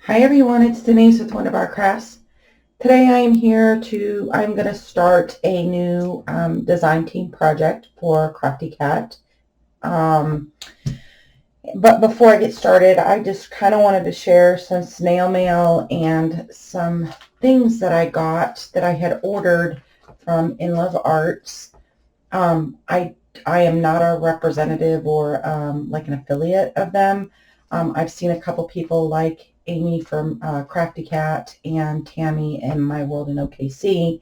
Hi everyone, it's Denise with Wondubar Crafts. Today I'm going to start a new design team project for Crafty Cat. Um, but before I get started, I just kind of wanted to share some snail mail and some things that I got that I had ordered from In Love Arts. I am not a representative or like an affiliate of them. I've seen a couple people like Amy from Crafty Cat and Tammy in My World in OKC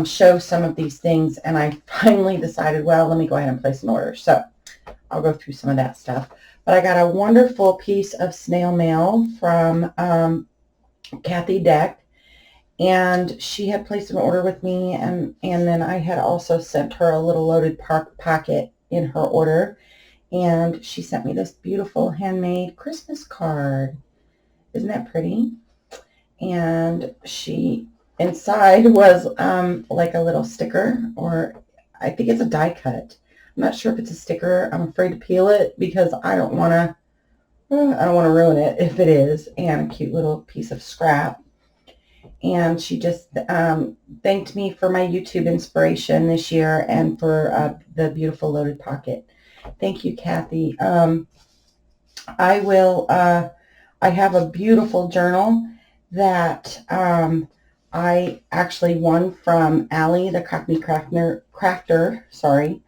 show some of these things, and I finally decided, well, let me go ahead and place an order. So I'll go through some of that stuff. But I got a wonderful piece of snail mail from Kathy Deck, and she had placed an order with me, and then I had also sent her a little loaded packet in her order, and she sent me this beautiful handmade Christmas card. Isn't that pretty? And she inside was like a little sticker, or I think it's a die cut. I'm not sure if it's a sticker. I'm afraid to peel it because I don't want to ruin it if it is, and a cute little piece of scrap. And she just thanked me for my YouTube inspiration this year and for the beautiful loaded pocket. Thank you, Kathy. I have a beautiful journal that I actually won from Allie, the crafter. Sorry.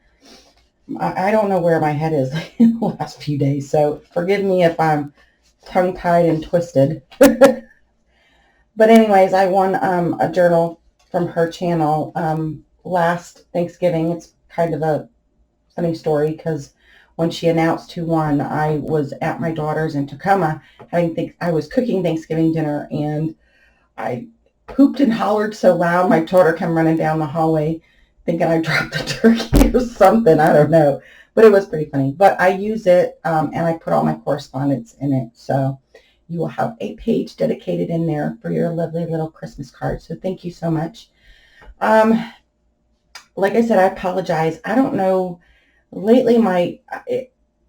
I don't know where my head is in the last few days, so forgive me if I'm tongue-tied and twisted. But anyways, I won a journal from her channel last Thanksgiving. It's kind of a funny story because when she announced who won, I was at my daughter's in Tacoma I was cooking Thanksgiving dinner, and I pooped and hollered so loud my daughter came running down the hallway thinking I dropped the turkey or something. I don't know, but it was pretty funny. But I use it and I put all my correspondence in it, so you will have a page dedicated in there for your lovely little Christmas card. So thank you so much. Like I said, I apologize. I don't know. Lately,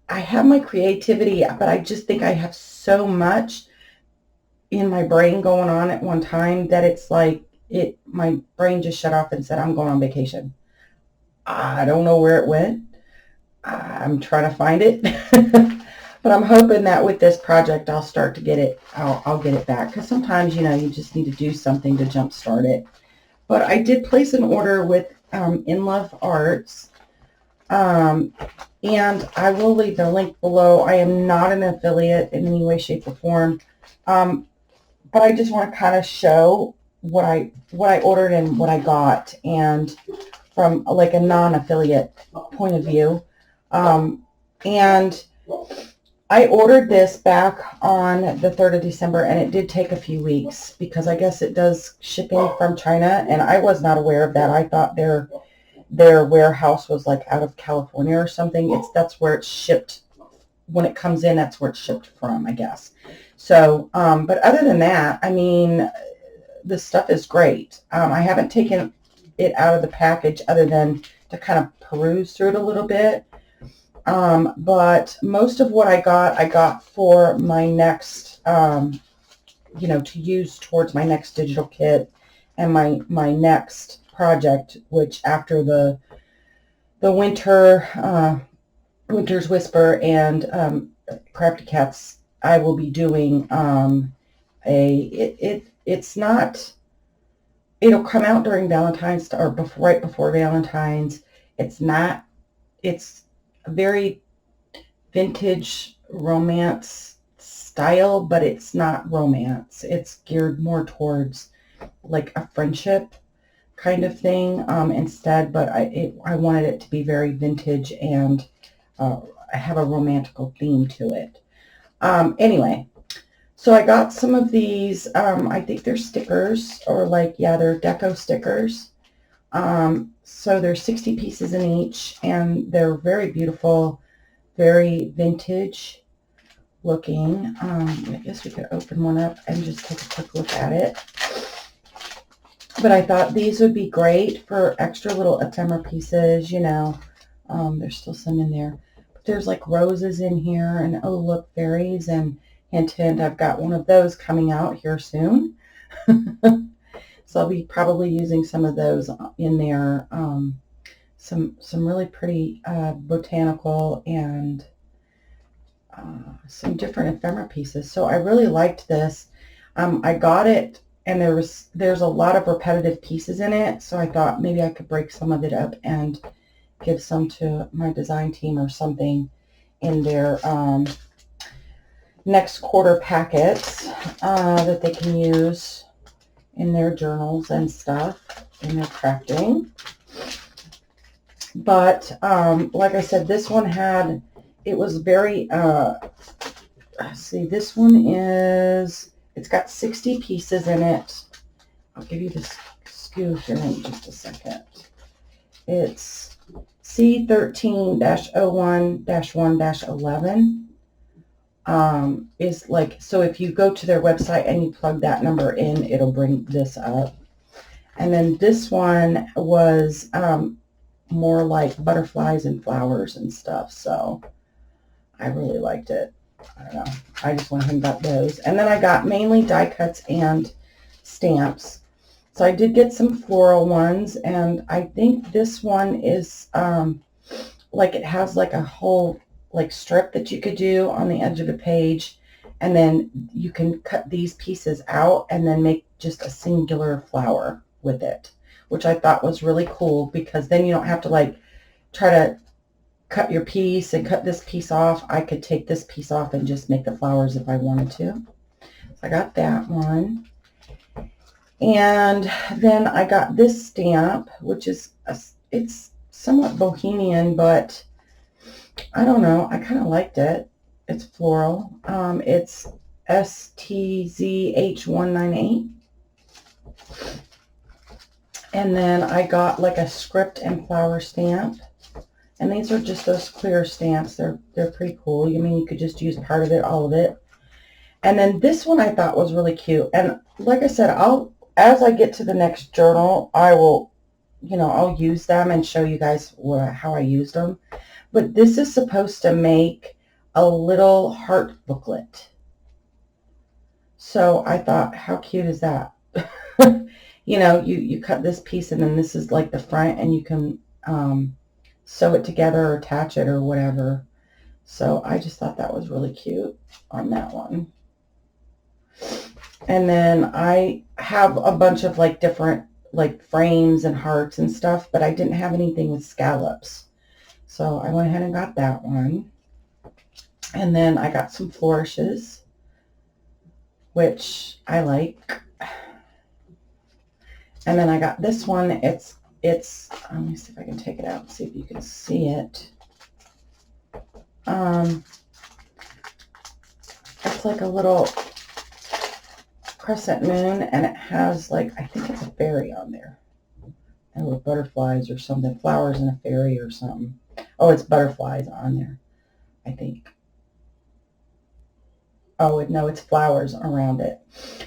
I have my creativity, but I just think I have so much in my brain going on at one time that it's like my brain just shut off and said, I'm going on vacation. I don't know where it went. I'm trying to find it. But I'm hoping that with this project, I'll start to get it. I'll get it back, because sometimes, you just need to do something to jumpstart it. But I did place an order with In Love Arts, and I will leave the link below. I am not an affiliate in any way, shape, or form, but I just want to kind of show what I ordered and what I got, and from like a non-affiliate point of view. And I ordered this back on the 3rd of December, and it did take a few weeks because I guess it does shipping from China, and I was not aware of that. I thought their warehouse was like out of California or something. That's where it's shipped. When it comes in, that's where it's shipped from, I guess. So, but other than that, I mean, the stuff is great. I haven't taken it out of the package other than to kind of peruse through it a little bit. But most of what I got for my next, to use towards my next digital kit and my next project, which after the Winter's Whisper and Crafty Cats, I will be doing it'll come out during Valentine's or right before Valentine's. It's a very vintage romance style, but it's not romance. It's geared more towards like a friendship kind of thing instead, but I wanted it to be very vintage and have a romantical theme to it. Anyway, so I got some of these, I think they're stickers, or they're deco stickers. So there's 60 pieces in each, and they're very beautiful, very vintage looking. I guess we could open one up and just take a quick look at it. But I thought these would be great for extra little ephemera pieces, there's still some in there. But there's like roses in here, and oh look, fairies, and Hint, hint, I've got one of those coming out here soon. So I'll be probably using some of those in there. Some really pretty botanical and some different ephemera pieces. So I really liked this. I got it, and there's a lot of repetitive pieces in it, so I thought maybe I could break some of it up and give some to my design team or something in their next quarter packets that they can use in their journals and stuff in their crafting. But like I said, this one had, it was very, let's see, this one is, it's got 60 pieces in it. I'll give you this SKU here in just a second. It's C13-01-1-11. Is like, so if you go to their website and you plug that number in, it'll bring this up. And then this one was more like butterflies and flowers and stuff. So I really liked it. I don't know. I just went ahead and got those. And then I got mainly die cuts and stamps. So I did get some floral ones, and I think this one is like it has like a whole like strip that you could do on the edge of the page, and then you can cut these pieces out and then make just a singular flower with it, which I thought was really cool, because then you don't have to like try to cut your piece and cut this piece off. I could take this piece off and just make the flowers if I wanted to. So I got that one. And then I got this stamp, which is, it's somewhat bohemian, but I don't know. I kind of liked it. It's floral. It's STZH198. And then I got like a script and flower stamp. And these are just those clear stamps. They're pretty cool. I mean, you could just use part of it, all of it. And then this one I thought was really cute. And like I said, as I get to the next journal, I will, I'll use them and show you guys how I used them. But this is supposed to make a little heart booklet. So I thought, how cute is that? You cut this piece, and then this is like the front, and you can sew it together or attach it or whatever. So I just thought that was really cute on that one. And then I have a bunch of like different like frames and hearts and stuff, but I didn't have anything with scallops. So I went ahead and got that one. And then I got some flourishes, which I like. And then I got this one. It's let me see if I can take it out and see if you can see it. It's like a little crescent moon, and it has like, I think it's a fairy on there. And with butterflies or something, flowers and a fairy or something. Oh, it's butterflies on there, I think. Oh, no, it's flowers around it.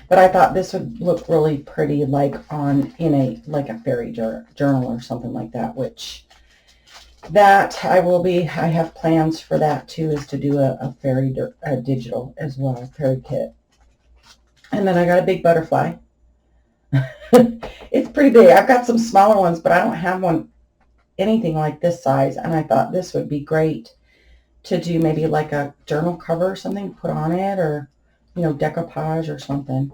But I thought this would look really pretty, like in a fairy journal or something like that, which that I have plans for that too, is to do a fairy digital as well, a fairy kit. And then I got a big butterfly. It's pretty big. I've got some smaller ones, but I don't have anything like this size, and I thought this would be great to do maybe like a journal cover or something, put on it, or decoupage or something.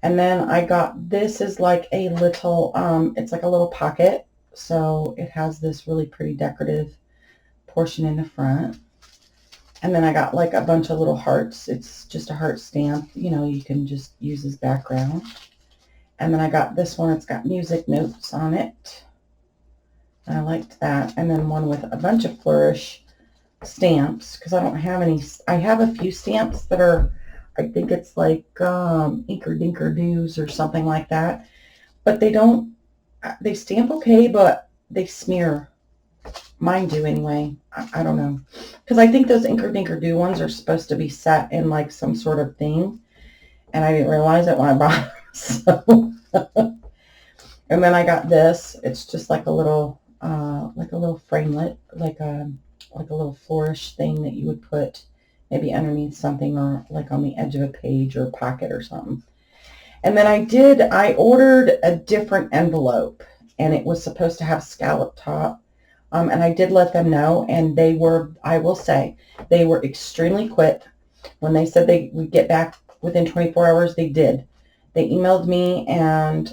And then I got, this is like a little it's like a little pocket, so it has this really pretty decorative portion in the front. And then I got like a bunch of little hearts. It's just a heart stamp, you can just use as background. And then I got this one. It's got music notes on it. I liked that. And then one with a bunch of flourish stamps, because I don't have any. I have a few stamps that are, I think it's like Inker Dinker Doos or something like that. But they stamp okay, but they smear. Mine do anyway. I don't know. Because I think those Inker Dinker Do ones are supposed to be set in like some sort of thing. And I didn't realize it when I bought them. So. And then I got this. It's just like a little framelit, like a little flourish thing that you would put maybe underneath something or like on the edge of a page or pocket or something. And then I ordered a different envelope, and it was supposed to have scallop top. And I did let them know, and they were, I will say, they were extremely quick. When they said they would get back within 24 hours, they did. They emailed me, and,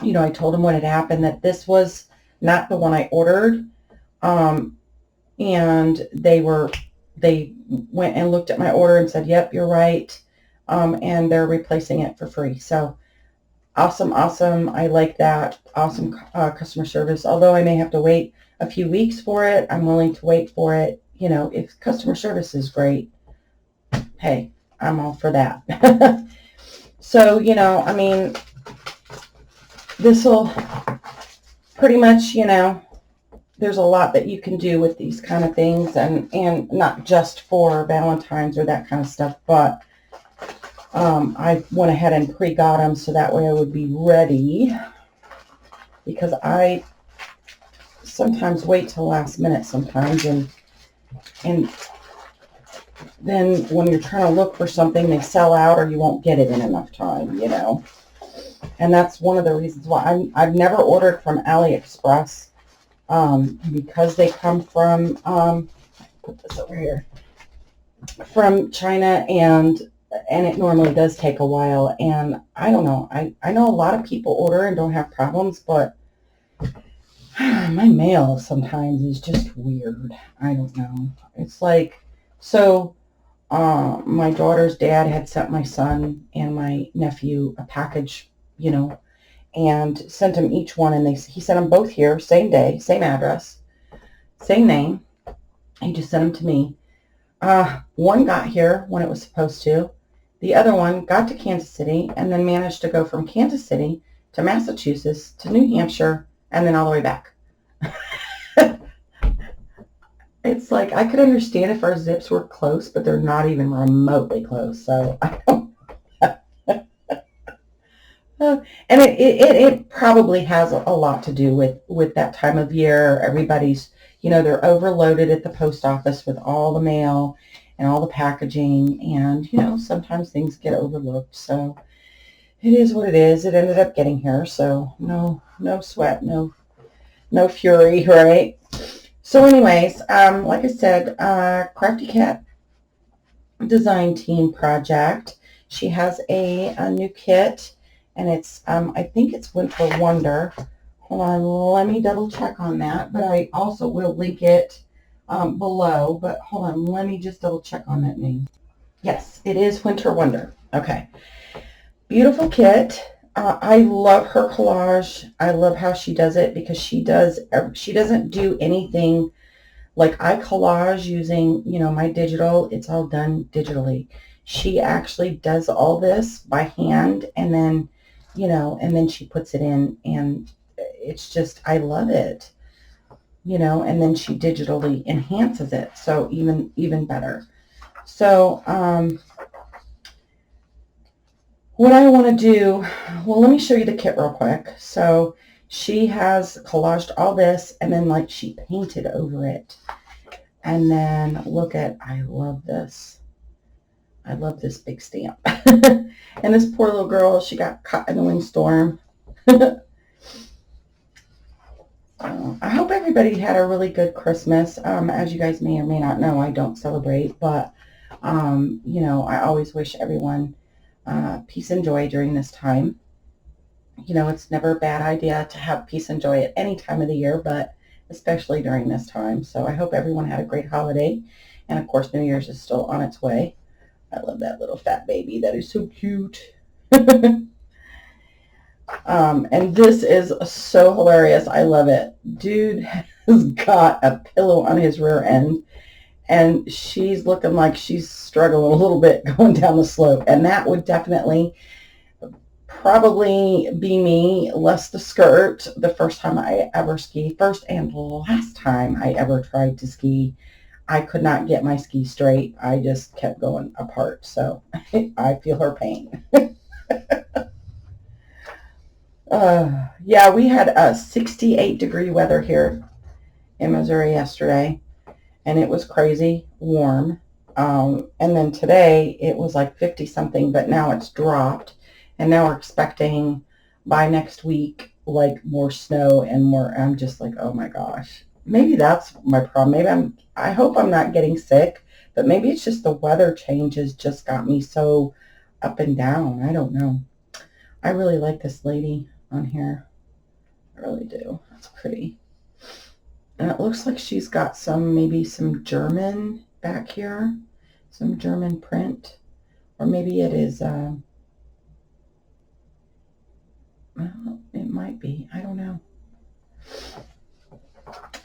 you know, I told them what had happened, that this was not the one I ordered. And they went and looked at my order and said, yep, you're right. And they're replacing it for free. So awesome. I like that. Awesome customer service. Although I may have to wait a few weeks for it, I'm willing to wait for it. You know, if customer service is great, hey, I'm all for that. So, you know, I mean, this will pretty much, you know, there's a lot that you can do with these kind of things, and not just for Valentine's or that kind of stuff, but I went ahead and pre-got them so that way I would be ready, because I sometimes wait till last minute sometimes, and then when you're trying to look for something, they sell out or you won't get it in enough time, you know. And that's one of the reasons why I've never ordered from AliExpress, because they come from, put this over here, from China, and it normally does take a while. And I don't know, I know a lot of people order and don't have problems, but my mail sometimes is just weird. I don't know. It's like, so my daughter's dad had sent my son and my nephew a package, you know, and sent them each one, and he sent them both here, same day, same address, same name. He just sent them to me. One got here when it was supposed to. The other one got to Kansas City and then managed to go from Kansas City to Massachusetts to New Hampshire and then all the way back. It's like, I could understand if our zips were close, but they're not even remotely close. So I don't. And it probably has a lot to do with that time of year. Everybody's, you know, they're overloaded at the post office with all the mail and all the packaging, and, you know, sometimes things get overlooked. So it is what it is. It ended up getting here, so no sweat, no fury, right? So anyways, like I said, Crafty Cat design team project. She has a new kit, and it's, I think it's Winter Wonder. Hold on, let me double check on that, but I also will link it below. But hold on, let me just double check on that name. Yes, it is Winter Wonder. Okay. Beautiful kit. I love her collage. I love how she does it, because she doesn't do anything like I collage using, you know, my digital. It's all done digitally. She actually does all this by hand, and then, you know, and then she puts it in, and it's just, I love it, you know, and then she digitally enhances it. So even better. So, what I want to do, well, let me show you the kit real quick. So she has collaged all this, and then like she painted over it. And then look at, I love this. I love this big stamp. And this poor little girl, she got caught in the windstorm. I hope everybody had a really good Christmas. As you guys may or may not know, I don't celebrate, but, you know, I always wish everyone peace and joy during this time. You know, it's never a bad idea to have peace and joy at any time of the year, but especially during this time. So I hope everyone had a great holiday. And of course, New Year's is still on its way. I love that little fat baby. That is so cute. And this is so hilarious. I love it. Dude has got a pillow on his rear end, and she's looking like she's struggling a little bit going down the slope. And that would definitely probably be me, less the skirt, the first time I ever ski. First and last time I ever tried to ski. I could not get my ski straight. I just kept going apart. So I feel her pain. Yeah, we had a 68-degree weather here in Missouri yesterday, and it was crazy warm. And then today it was like 50 something, but now it's dropped. And now we're expecting by next week, like more snow and more. I'm just like, oh my gosh, maybe that's my problem. Maybe I hope I'm not getting sick, but maybe it's just the weather changes just got me so up and down. I don't know. I really like this lady on here. I really do. That's pretty. And it looks like she's got maybe some German back here, some German print, or maybe it is, well, it might be, I don't know.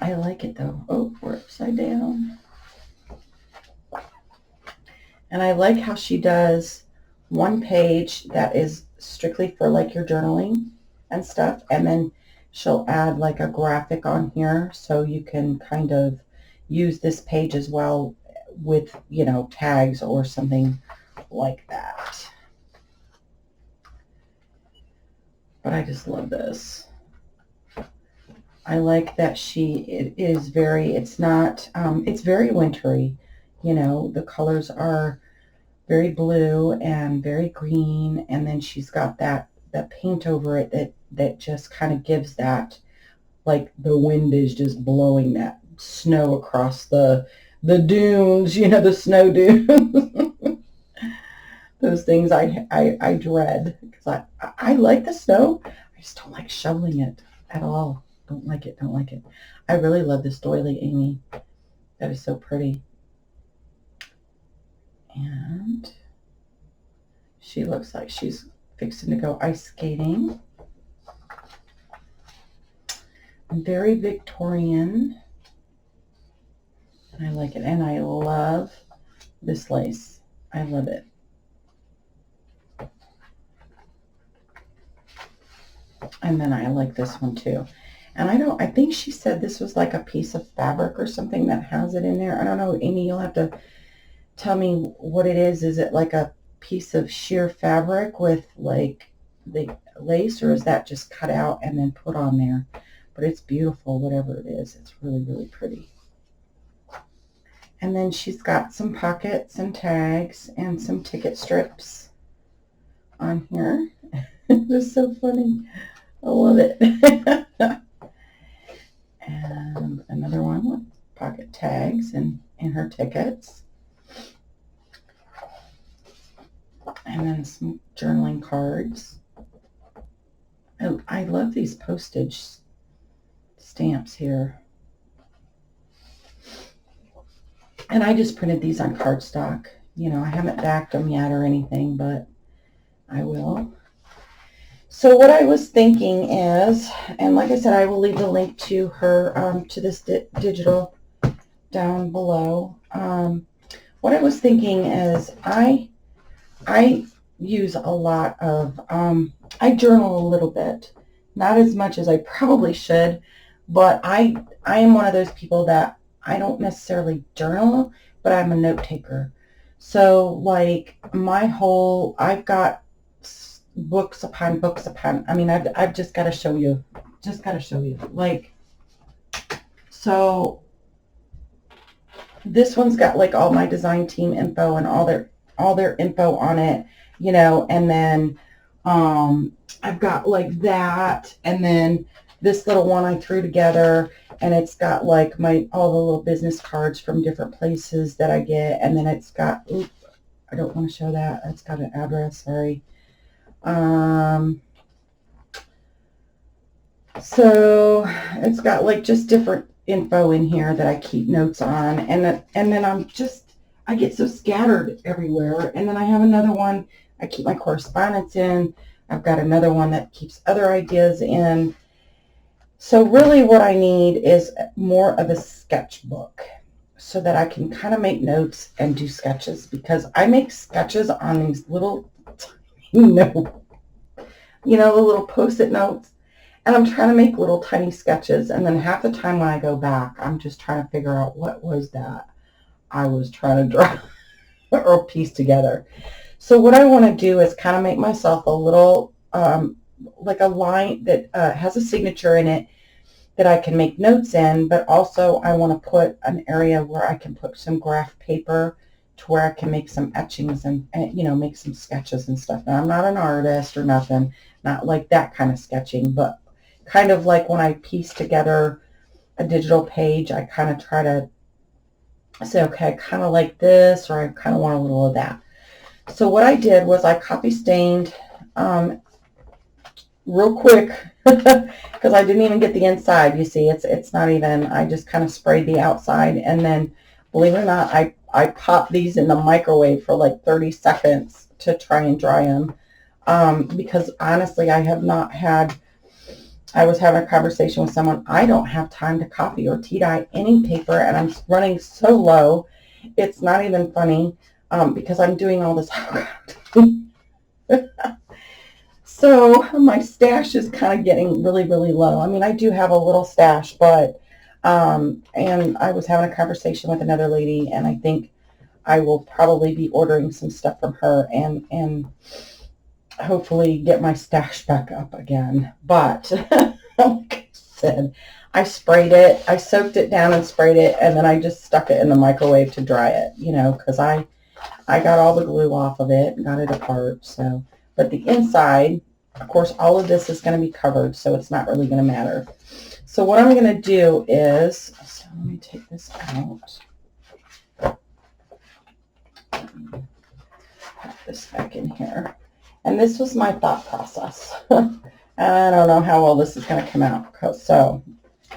I like it though. Oh, we're upside down. And I like how she does one page that is strictly for like your journaling and stuff, and then she'll add like a graphic on here so you can kind of use this page as well with, you know, tags or something like that. But I just love this. I like that it's very wintry. You know, the colors are very blue and very green, and then she's got that paint over it that just kind of gives that, like the wind is just blowing that snow across the dunes, you know, the snow dunes. Those things I dread, because I like the snow. I just don't like shoveling it at all. Don't like it. I really love this doily, Amy. That is so pretty. And she looks like she's fixing to go ice skating. Very Victorian. I like it. And I love this lace. I love it. And then I like this one too. And I think she said this was like a piece of fabric or something that has it in there. I don't know, Amy, you'll have to tell me what it is. Is it like a piece of sheer fabric with like the lace, or is that just cut out and then put on there? But it's beautiful, whatever it is. It's really, really pretty. And then she's got some pockets and tags and some ticket strips on here. It's so funny. I love it. And another one with pocket tags and her tickets. And then some journaling cards. I love these postage stamps here. And I just printed these on cardstock. You know, I haven't backed them yet or anything, but I will. So what I was thinking is, and like I said, I will leave the link to her, to this digital down below. What I was thinking is I use a lot of, I journal a little bit, not as much as I probably should, but I am one of those people that I don't necessarily journal, but I'm a note taker. So like I've got books upon books upon, I mean, I've just got to show you, like, so this one's got like all my design team info and all their info on it, you know, and then I've got like that, and then this little one I threw together, and it's got like all the little business cards from different places that I get, and then it's got, I don't want to show that, it's got an address, sorry. So it's got like just different info in here that I keep notes on, and then I get so scattered everywhere. And then I have another one I keep my correspondence in. I've got another one that keeps other ideas in. So really what I need is more of a sketchbook so that I can kind of make notes and do sketches, because I make sketches on these little notes, you know, the little post-it notes, and I'm trying to make little tiny sketches, and then half the time when I go back, I'm just trying to figure out what was that I was trying to draw or piece together. So what I want to do is kind of make myself a little, like a line that has a signature in it that I can make notes in, but also I want to put an area where I can put some graph paper to where I can make some etchings and you know, make some sketches and stuff. Now, I'm not an artist or nothing, not like that kind of sketching, but kind of like when I piece together a digital page, I kind of try to say, okay, I kind of like this, or I kind of want a little of that. So what I did was I copy stained real quick because I didn't even get the inside. You see, it's not even, I just kind of sprayed the outside, and then believe it or not, I popped these in the microwave for like 30 seconds to try and dry them because honestly I have not had, I was having a conversation with someone, I don't have time to copy or tea dye any paper, and I'm running so low, it's not even funny because I'm doing all this. So my stash is kind of getting really, really low. I mean, I do have a little stash, but, and I was having a conversation with another lady, and I think I will probably be ordering some stuff from her and hopefully get my stash back up again. But like I said, I sprayed it, I soaked it down and sprayed it, and then I just stuck it in the microwave to dry it, you know, because I got all the glue off of it and got it apart. So, but the inside, of course, all of this is going to be covered, so it's not really going to matter. So what I'm going to do is, so let me take this out. Put this back in here. And this was my thought process. And I don't know how well this is going to come out. So,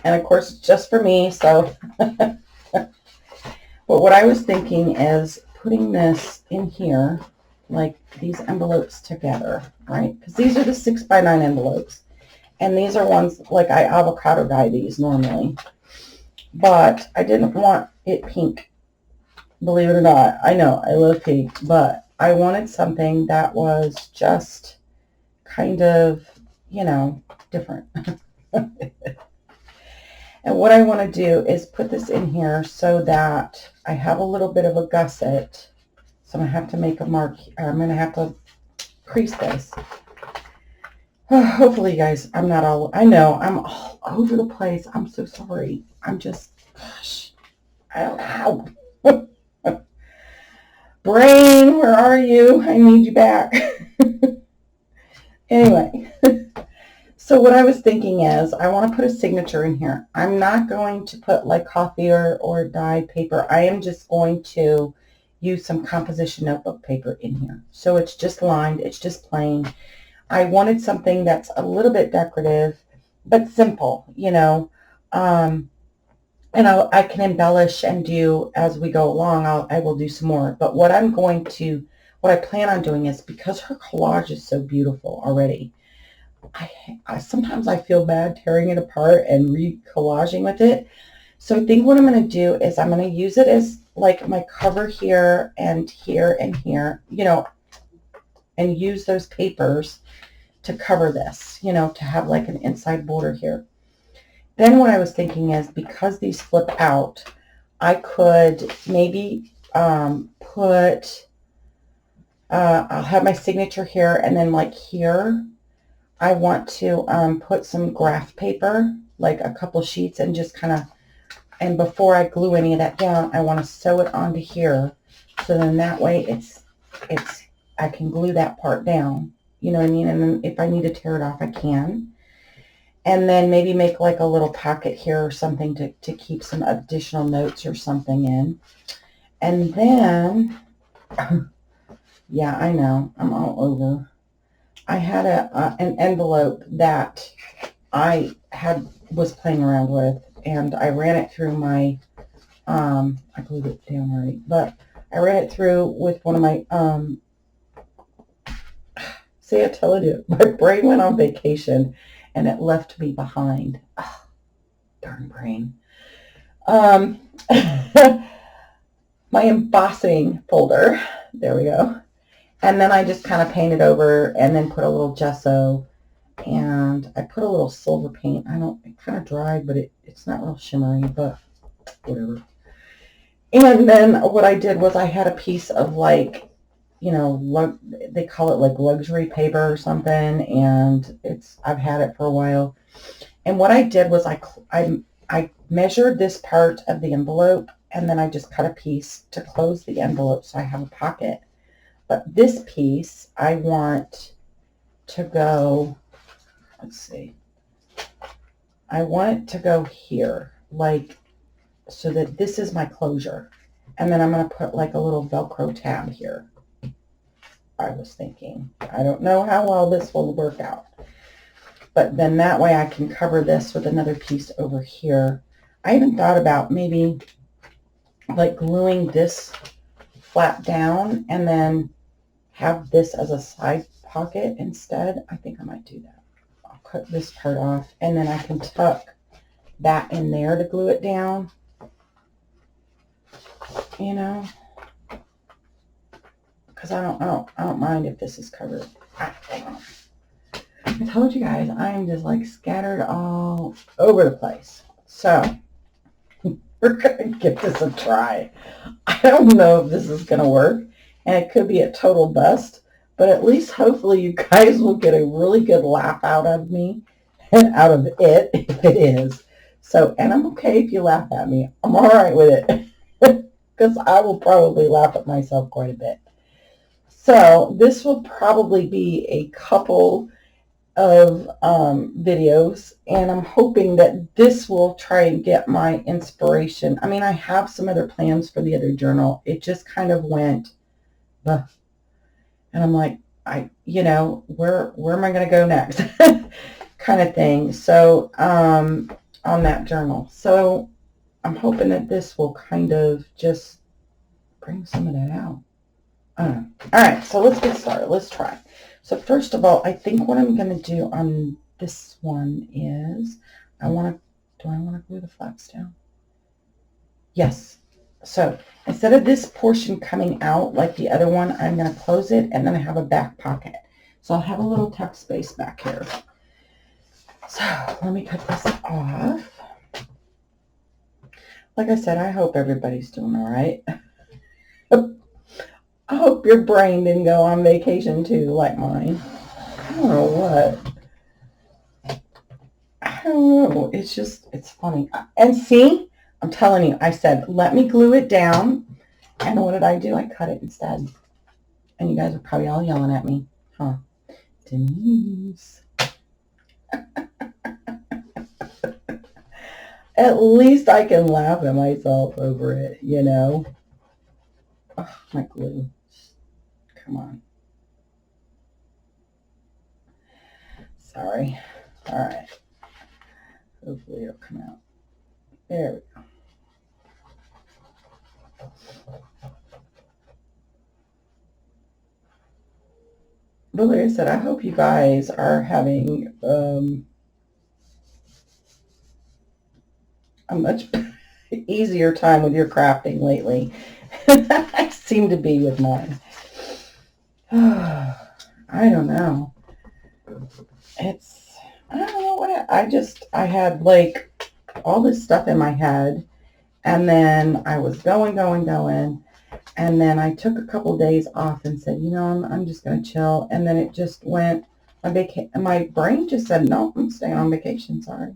and of course, it's just for me. So, but what I was thinking is putting this in here, like these envelopes together, right? Because these are the 6x9 envelopes. And these are ones, like I avocado dye these normally. But I didn't want it pink. Believe it or not. I know, I love pink. But I wanted something that was just kind of, you know, different. And what I want to do is put this in here so that I have a little bit of a gusset. So I'm going to have to make a mark. I'm going to have to crease this. Hopefully, you guys, I'm not all, I know, I'm all over the place. I'm so sorry. I'm just, gosh, I don't know. Brain, where are you? I need you back. Anyway, so what I was thinking is I want to put a signature in here. I'm not going to put like coffee or dyed paper. I am just going to use some composition notebook paper in here. So it's just lined. It's just plain. I wanted something that's a little bit decorative, but simple, you know. And I can embellish and do as we go along. I will do some more. But what I plan on doing is, because her collage is so beautiful already, sometimes I feel bad tearing it apart and re-collaging with it. So I think what I'm going to do is I'm going to use it as like my cover here and here and here, you know, and use those papers to cover this, you know, to have like an inside border here. Then what I was thinking is, because these flip out, I could maybe I'll have my signature here, and then like here, I want to put some graph paper, like a couple sheets, and just kind of, and before I glue any of that down, I want to sew it onto here. So then that way I can glue that part down, you know what I mean? And then if I need to tear it off, I can. And then maybe make like a little pocket here or something to keep some additional notes or something in. And then, yeah, I know, I'm all over. I had an envelope that I was playing around with, and I ran it through my, I glued it down already, but I ran it through with one of my, see, I told you, my brain went on vacation and it left me behind. Oh, darn brain. My embossing folder, there we go. And then I just kind of painted over and then put a little gesso, and I put a little silver paint. It kind of dried, but it's not real shimmery, but whatever. And then what I did was I had a piece of like, you know, they call it like luxury paper or something, and I've had it for a while. And what I did was I measured this part of the envelope, and then I just cut a piece to close the envelope so I have a pocket. But this piece I want to go, let's see, I want it to go here, like, so that this is my closure. And then I'm going to put like a little Velcro tab here. I was thinking, I don't know how well this will work out, but then that way I can cover this with another piece over here. I even thought about maybe like gluing this flat down and then have this as a side pocket instead. I think I might do that. I'll cut this part off and then I can tuck that in there to glue it down, you know, because I don't mind if this is covered. I told you guys I'm just like scattered all over the place. So we're gonna give this a try. I don't know if this is gonna work, and it could be a total bust, but at least hopefully you guys will get a really good laugh out of me and out of it if it is. So, and I'm okay if you laugh at me. I'm all right with it because I will probably laugh at myself quite a bit. So this will probably be a couple of videos, and I'm hoping that this will try and get my inspiration. I mean, I have some other plans for the other journal. It just kind of went, and I'm like, you know, where am I going to go next? kind of thing. So on that journal. So I'm hoping that this will kind of just bring some of that out. All right, so let's get started. Let's try. So first of all, I think what I'm going to do on this one is do I want to glue the flaps down? Yes. So instead of this portion coming out like the other one, I'm going to close it and then I have a back pocket. So I'll have a little tuck space back here. So let me cut this off. Like I said, I hope everybody's doing all right. I hope your brain didn't go on vacation too, like mine. I don't know what. I don't know. It's just, it's funny. And see, I'm telling you, I said, let me glue it down. And what did I do? I cut it instead. And you guys are probably all yelling at me. Huh? Denise. At least I can laugh at myself over it, you know. Oh, my glue. Come on. Sorry. All right. Hopefully it'll come out. There we go. But like I said, I hope you guys are having a much easier time with your crafting lately. I seem to be with mine. I don't know. I don't know what I had like all this stuff in my head, and then I was going, and then I took a couple days off and said, you know, I'm just going to chill, and then it just went, my brain just said, no, I'm staying on vacation, sorry.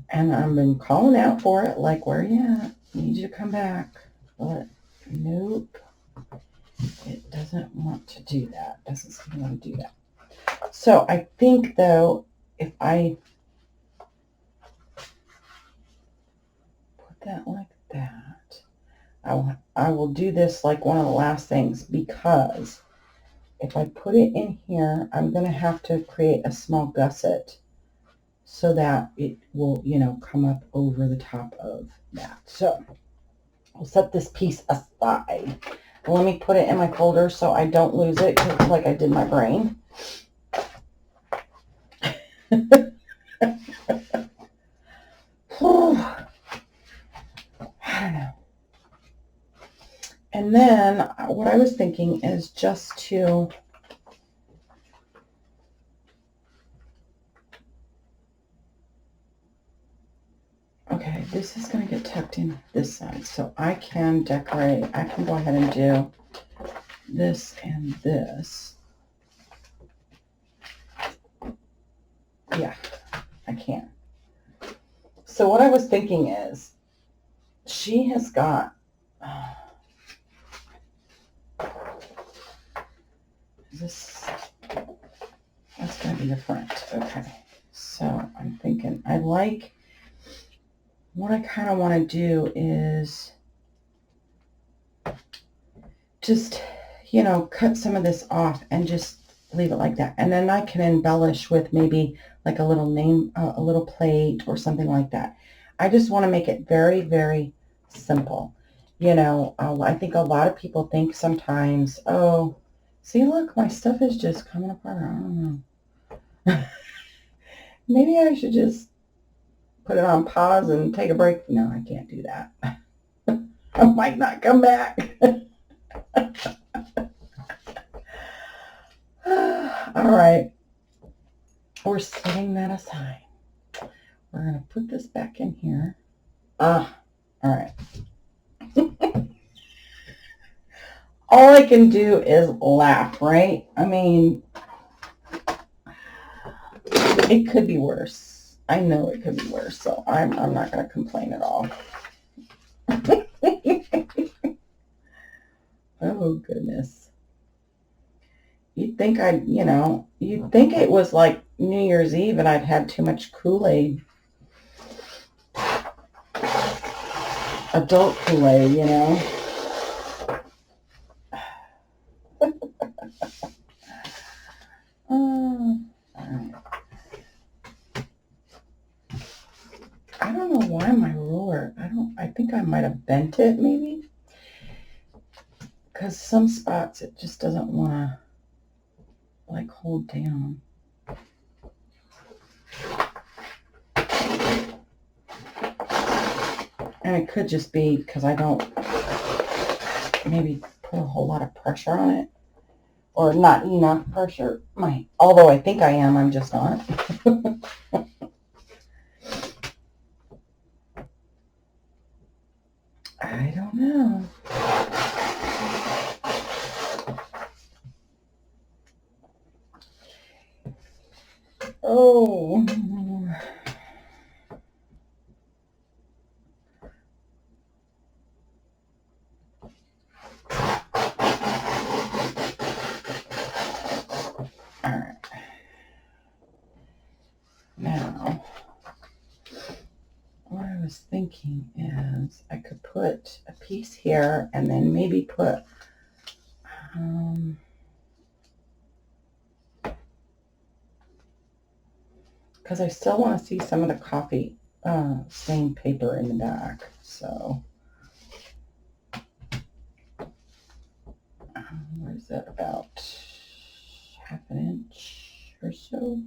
And I've been calling out for it, like, where are you at? Need you to come back. But nope. It doesn't want to do that. Doesn't seem to want to do that. So I think, though, if I put that like that, I will do this like one of the last things, because if I put it in here, I'm going to have to create a small gusset so that it will, you know, come up over the top of that. So I'll set this piece aside. Let me put it in my folder so I don't lose it, like I did my brain. I don't know. And then what I was thinking is just to okay, this is going to get tucked in this side, so I can decorate. I can go ahead and do this and this. Yeah, I can. So what I was thinking is she has got, this, that's going to be the front. Okay. So I'm thinking, what I kind of want to do is just, cut some of this off and just leave it like that. And then I can embellish with maybe like a little name, a little plate or something like that. I just want to make it very, very simple. I think a lot of people think sometimes, oh, see, look, my stuff is just coming apart. I don't know. Maybe I should just put it on pause and take a break. No, I can't do that. I might not come back. All right. We're setting that aside. We're going to put this back in here. All right. All I can do is laugh, right? I mean, it could be worse. I know it could be worse, so I'm not going to complain at all. Oh, goodness. You'd think you'd think it was like New Year's Eve and I'd had too much Kool-Aid. Adult Kool-Aid, All right. I don't know why my ruler, I think I might have bent it maybe. Because some spots it just doesn't want to like hold down. And it could just be because I don't maybe put a whole lot of pressure on it. Or not enough pressure. Although I think I am, I'm just not. I don't know. Oh. All right. Now, what I was thinking is I could put a piece here and then maybe put because I still want to see some of the coffee stained paper in the back. So, what is that, about half an inch or so?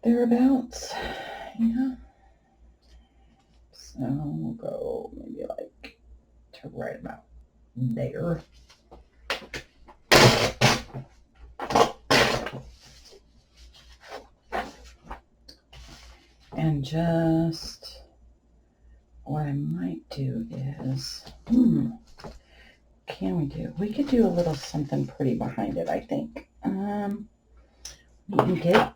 Thereabouts, So we'll go maybe like to right about there. And just what I might do is, we could do a little something pretty behind it, I think. We can get,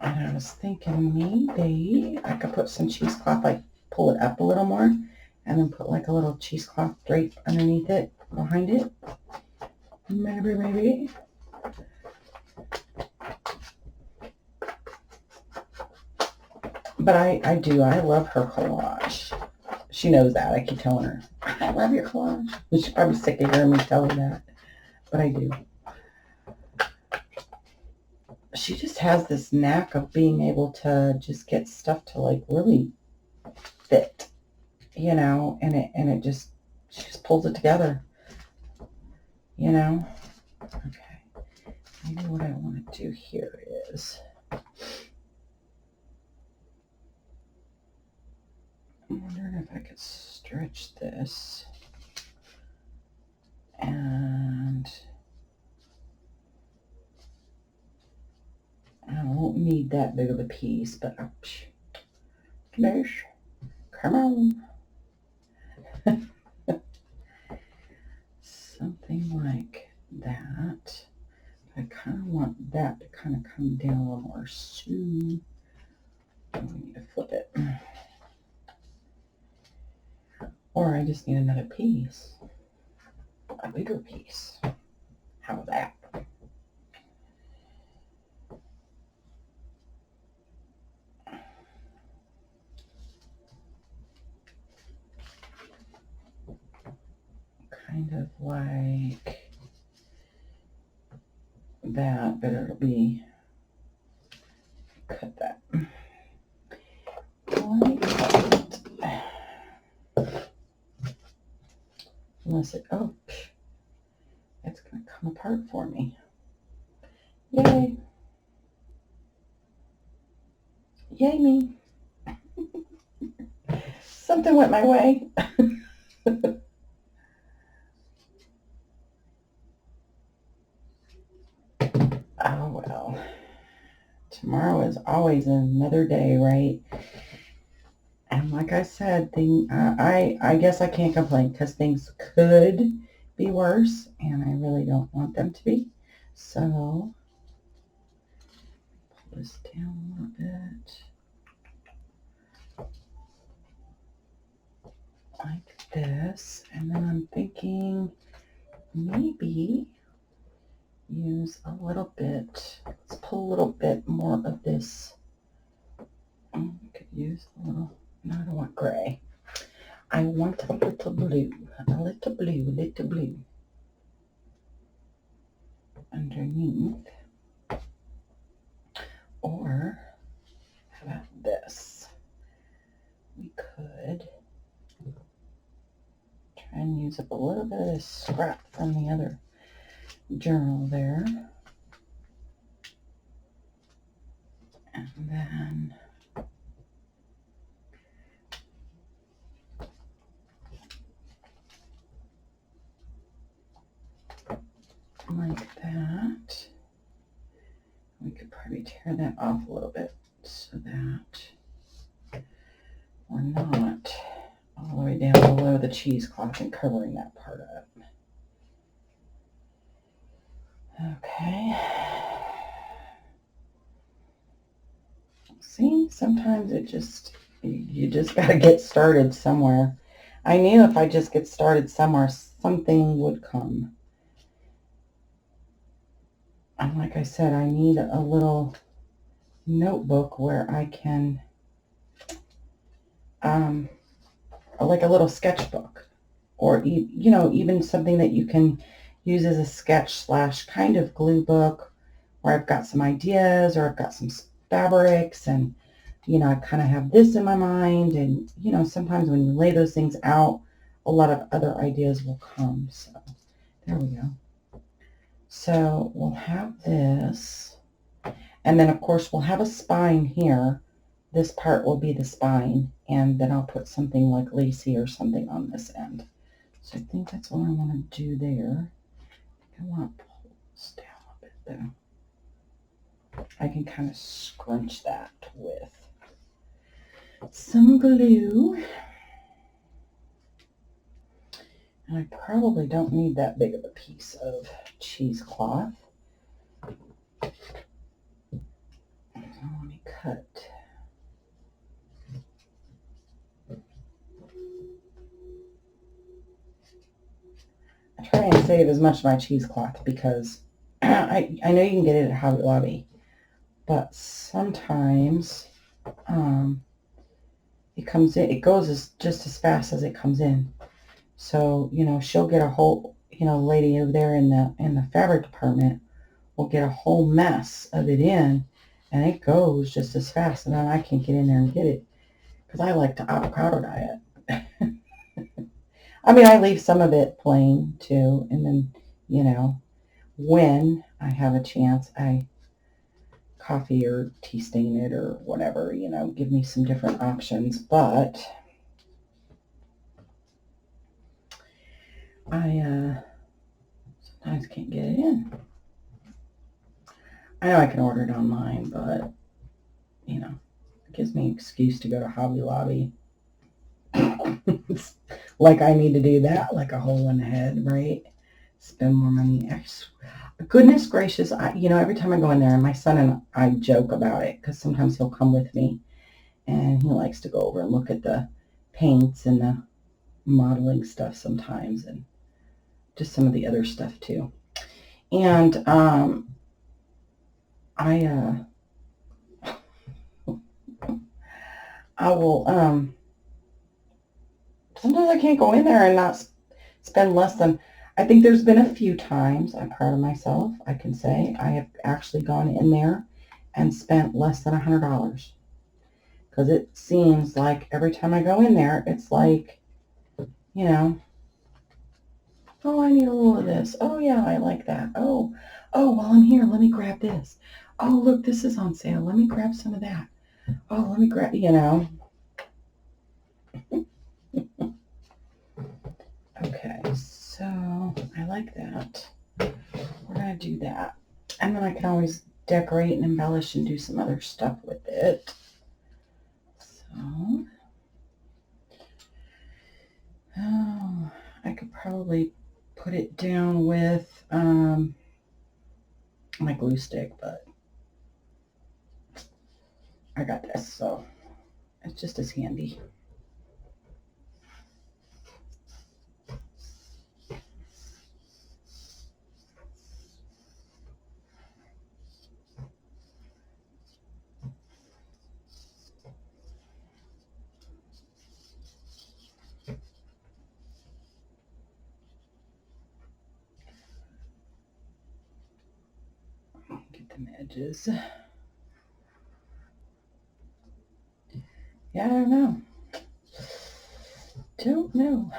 and I was thinking maybe I could put some cheesecloth, like pull it up a little more, and then put like a little cheesecloth drape underneath it, behind it. Maybe. But I love her collage. She knows that. I keep telling her, I love your collage. She's probably sick of hearing me tell her that. But I do. She just has this knack of being able to just get stuff to like really fit, and it just, she just pulls it together, Okay. Maybe what I want to do here is, I'm wondering if I could stretch this and I won't need that big of a piece, but nice. Come on. Something like that. I kind of want that to kind of come down a little more soon. I need to flip it. Or I just need another piece. A bigger piece. How's that? Kind of like that, but it'll be, cut that. Like that. Unless it, oh, it's going to come apart for me. Yay. Yay me. Something went my way. Oh, well. Tomorrow is always another day, right? And like I said, I guess I can't complain because things could be worse, and I really don't want them to be. So, pull this down a little bit. Like this. And then I'm thinking maybe use a little bit. Let's pull a little bit more of this. I could use a little, no, I don't want gray. I want a little blue. A little blue, little blue. Underneath. Or how about this? We could try and use up a little bit of this scrap from the other journal there. And then like that. We could probably tear that off a little bit so that we're not all the way down below the cheesecloth and covering that part up. Okay. See, sometimes it just, you just got to get started somewhere. I knew if I just get started somewhere, something would come. And like I said, I need a little notebook where I can, like a little sketchbook, or, you know, even something that you can use as a sketch / kind of glue book, where I've got some ideas or I've got some fabrics, and, you know, I kind of have this in my mind, and, you know, sometimes when you lay those things out, a lot of other ideas will come. So there we go. So we'll have this, and then of course we'll have a spine here. This part will be the spine, and then I'll put something like lacy or something on this end. So I think that's what I want to do there. I want to pull this down a bit though. I can kind of scrunch that with some glue. And I probably don't need that big of a piece of cheesecloth. So let me cut. I try and save as much of my cheesecloth because I know you can get it at Hobby Lobby, but sometimes it comes in, it goes just as fast as it comes in. So, you know, she'll get a whole, you know, lady over there in the fabric department will get a whole mess of it in, and it goes just as fast, and then I can't get in there and get it because I like to avocado dye it. I mean, I leave some of it plain too, and then, you know, when I have a chance, I coffee or tea stain it or whatever, you know, give me some different options, but I sometimes can't get it in. I know I can order it online, but, you know, it gives me an excuse to go to Hobby Lobby. Like I need to do that, like a hole in the head, right? spend more money. Goodness gracious, every time I go in there, and my son and I joke about it because sometimes he'll come with me and he likes to go over and look at the paints and the modeling stuff sometimes and just some of the other stuff too. And I will, sometimes I can't go in there and not spend less than, I think there's been a few times, I'm proud of myself, I can say, I have actually gone in there and spent less than $100. Because it seems like every time I go in there, it's like, oh, I need a little of this. Oh, yeah, I like that. Oh, while I'm here, let me grab this. Oh, look, this is on sale. Let me grab some of that. Oh, let me grab, Okay, so I like that. We're going to do that. And then I can always decorate and embellish and do some other stuff with it. So, I could probably put it down with my glue stick, but I got this, so it's just as handy. Get them edges. Yeah, I don't know. Don't know.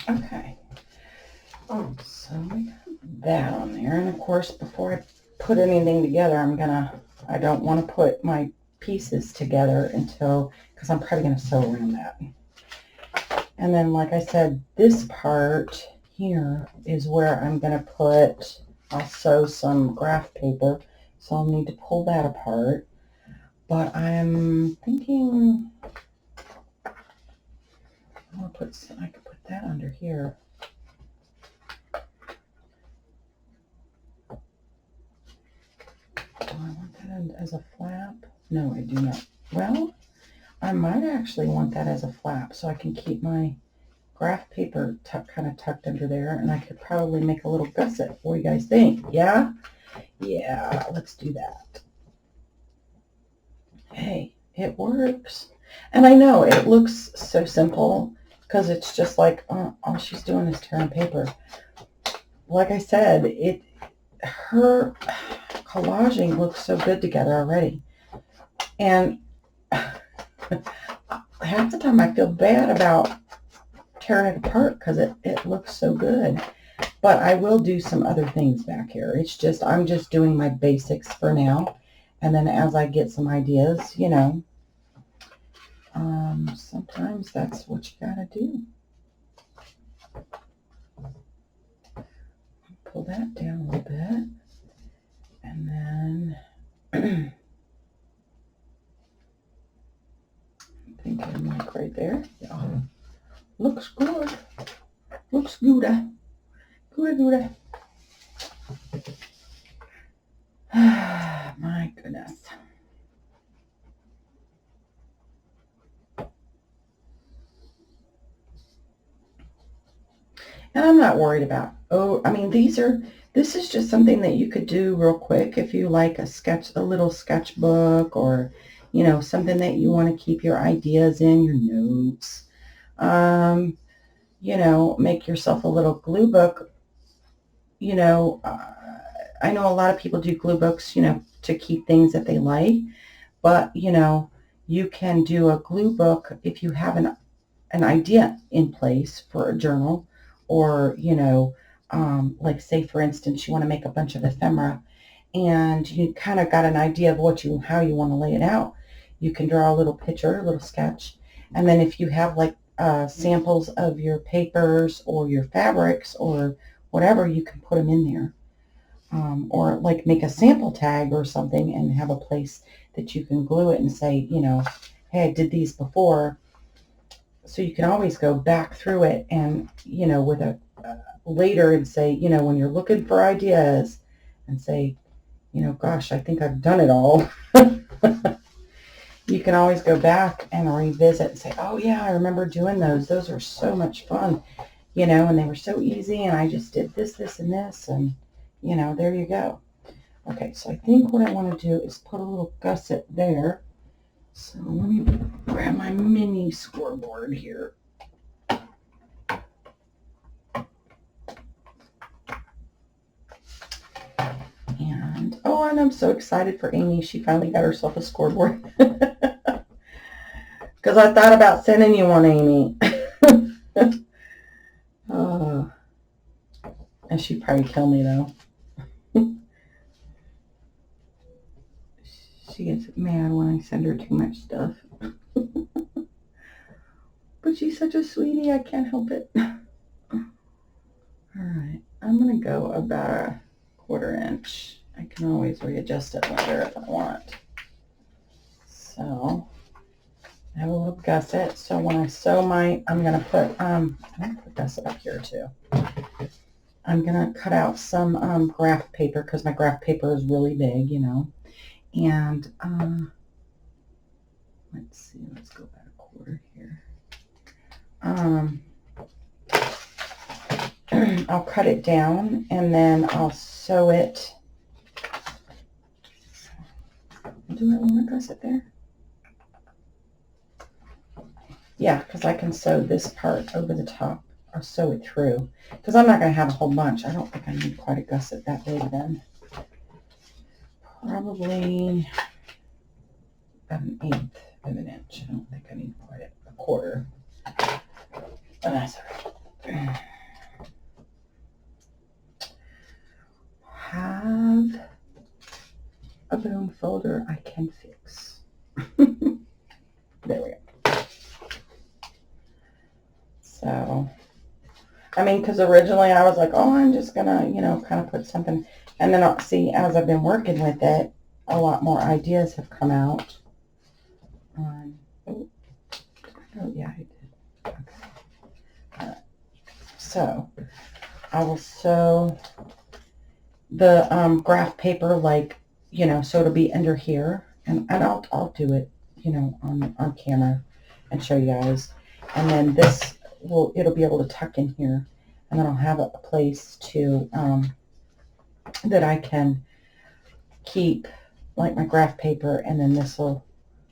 Okay. So we got that on there. And of course, before I put anything together, I don't want to put my pieces together because I'm probably going to sew around that. And then, like I said, this part here is where I'm going to I'll sew some graph paper. So I'll need to pull that apart. But I'm thinking I could put that under here. Do I want that as a flap? No, I do not. Well, I might actually want that as a flap so I can keep my graph paper kind of tucked under there, and I could probably make a little gusset. What do you guys think? Yeah? Yeah, let's do that. Hey, it works. And I know it looks so simple because it's just like, all she's doing is tearing paper. Like I said, her collaging looks so good together already. And half the time I feel bad about tearing it apart because it looks so good. But I will do some other things back here. I'm just doing my basics for now. And then as I get some ideas, sometimes that's what you gotta do. Pull that down a little bit. And then I'm thinking like right there. Yeah. Looks good. Looks good. Good. My goodness. And I'm not worried about, this is just something that you could do real quick if you like a little sketchbook or, something that you want to keep your ideas in, your notes. Make yourself a little glue book. I know a lot of people do glue books, to keep things that they like, but, you can do a glue book if you have an idea in place for a journal, or, like say, for instance, you want to make a bunch of ephemera and you kind of got an idea of how you want to lay it out. You can draw a little picture, a little sketch. And then if you have like samples of your papers or your fabrics or whatever, you can put them in there or like make a sample tag or something and have a place that you can glue it and say, you know, hey, I did these before. So you can always go back through it and, you know, with a later and say, you know, when you're looking for ideas and say, you know, gosh, I think I've done it all. You can always go back and revisit and say, oh yeah, I remember doing those. Those were so much fun, you know, and they were so easy and I just did this, this, and this, and, you know, there you go. Okay, so I think what I want to do is put a little gusset there. So let me grab my mini scoreboard here. And, oh, and I'm so excited for Amy. She finally got herself a scoreboard. Because I thought about sending you one, Amy. And she'd probably kill me, though. She gets mad when I send her too much stuff. But she's such a sweetie, I can't help it. All right, I'm going to go about a 1/4 inch. I can always readjust it later if I want. So I have a little gusset. So when I sew my, I'm going to put, I'm going to put gusset up here too. I'm going to cut out some graph paper because my graph paper is really big, you know. And let's see, let's go about a 1/4 here. I'll cut it down and then I'll sew it. Do I want to gusset there? Yeah, because I can sew this part over the top or sew it through. Because I'm not going to have a whole bunch. I don't think I need quite a gusset that big then. Probably about 1/8 of an inch. I don't think I need quite a 1/4. But that's all right. Have a bone folder I can fix. There we go. So, I mean, because originally I was like, oh, I'm just going to, you know, kind of put something. And then I'll see, as I've been working with it, a lot more ideas have come out. Oh, yeah, I did. Okay. All right. So, I will sew the graph paper, like, you know, so it'll be under here. And I'll do it, you know, on camera and show you guys. And then this it'll be able to tuck in here. And then I'll have a place to, that I can keep like my graph paper, and then this will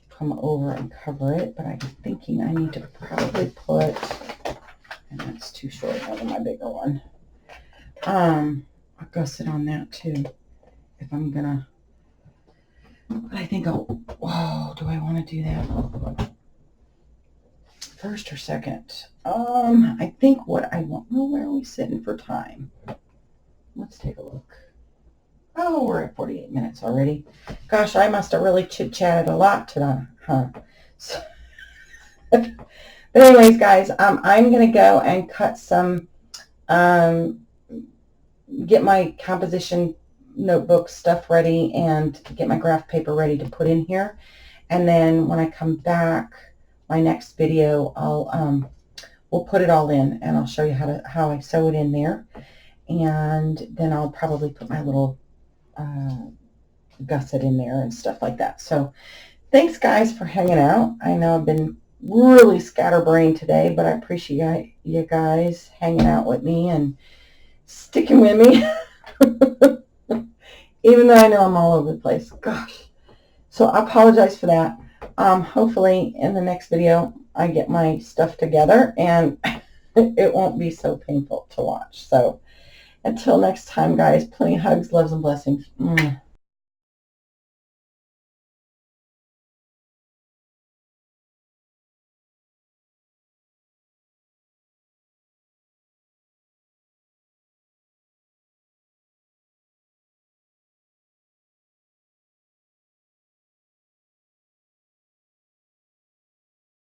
come over and cover it. But I'm thinking I need to probably put, and that's too short than my bigger one. I'll gusset on that too if I'm gonna, but I think I'll, whoa, do I want to do that first or second? I think what I want, well, where are we sitting for time? Let's take a look. Oh, we're at 48 minutes already. Gosh, I must have really chit-chatted a lot today, huh? So, but anyways, guys, I'm going to go and cut some, get my composition notebook stuff ready and get my graph paper ready to put in here. And then when I come back, my next video, we'll put it all in and I'll show you how I sew it in there. And then I'll probably put my little gusset in there and stuff like that. So thanks guys for hanging out. I know I've been really scatterbrained today, but I appreciate you guys hanging out with me and sticking with me. Even though I know I'm all over the place. Gosh. So I apologize for that. Hopefully in the next video I get my stuff together and it won't be so painful to watch. So until next time, guys, plenty of hugs, loves, and blessings.